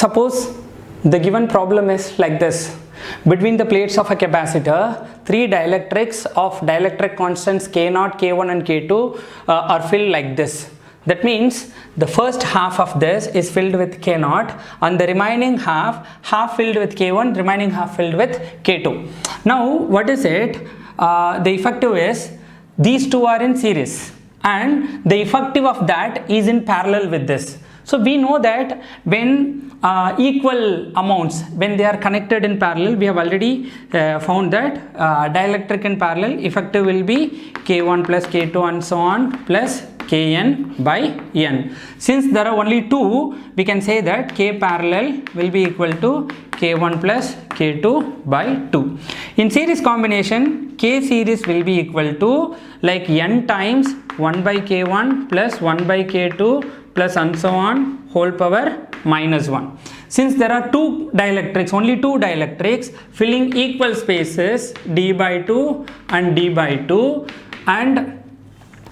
Suppose the given problem is like this. Between the plates of a capacitor, three dielectrics of dielectric constants K0, K1 and K2 are filled like this. That means the first half of this is filled with K0 and the remaining half filled with K1, remaining half filled with K2. Now what is it? The effective is these two are in series and the effective of that is in parallel with this. So we know that when equal amounts, when they are connected in parallel, we have already found that dielectric in parallel effective will be K1 plus K2 and so on plus Kn by n. Since there are only two, we can say that K parallel will be equal to K1 plus K2 by 2. In series combination, K series will be equal to like n times 1 by K1 plus 1 by K2 plus and so on whole power minus 1. Since there are two dielectrics, only two dielectrics filling equal spaces d by 2 and d by 2 and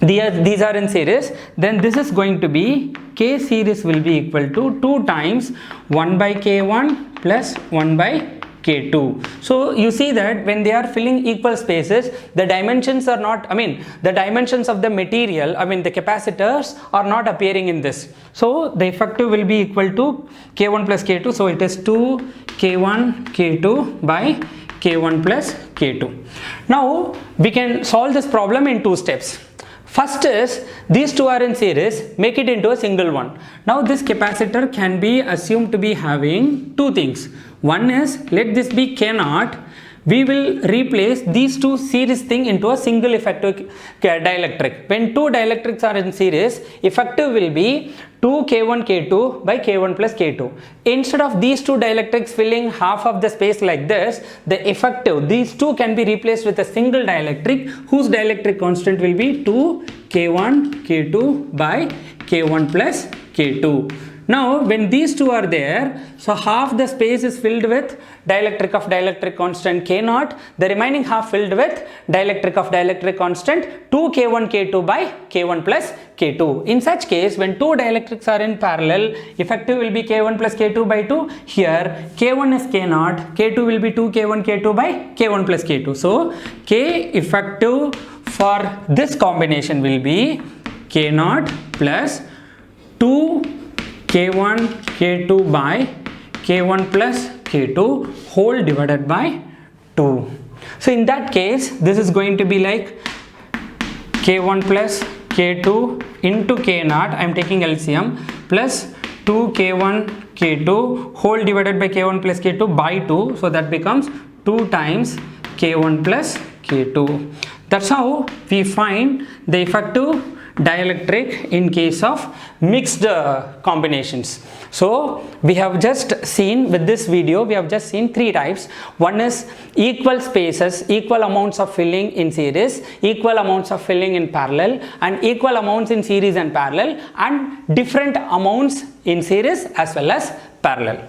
these are in series, then this is going to be K series will be equal to 2 times 1 by K1 plus 1 by K2. So you see that when they are filling equal spaces, the dimensions are not, the dimensions of the material, the capacitors are not appearing in this. So the effective will be equal to K1 plus K2. So it is 2 K1 K2 by K1 plus K2. Now we can solve this problem in two steps. First is these two are in series, make it into a single one. Now this capacitor can be assumed to be having two things. One is, let this be K0. We will replace these two series thing into a single effective dielectric. When two dielectrics are in series, effective will be 2 K1 K2 by K1 plus K2. Instead of these two dielectrics filling half of the space like this, the effective, these two can be replaced with a single dielectric whose dielectric constant will be 2 K1 K2 by K1 plus K2. Now when these two are there, so half the space is filled with dielectric of dielectric constant K0, the remaining half filled with dielectric of dielectric constant 2 K1 K2 by K1 plus K2. In such case, when two dielectrics are in parallel, effective will be K1 plus K2 by 2. Here K1 is K0, K2 will be 2 K1 K2 by K1 plus K2. So K effective for this combination will be K0 plus 2 K1 K2 by K1 plus K2 whole divided by 2. So in that case, this is going to be like K1 plus K2 into K0, I am taking LCM, plus 2 K1 K2 whole divided by K1 plus K2 by 2. So that becomes 2 times K1 plus K2. That's how we find the effective dielectric in case of mixed combinations. So we have just seen with this video, we have just seen three types. One is equal spaces, equal amounts of filling in series, equal amounts of filling in parallel, and equal amounts in series and parallel, and different amounts in series as well as parallel.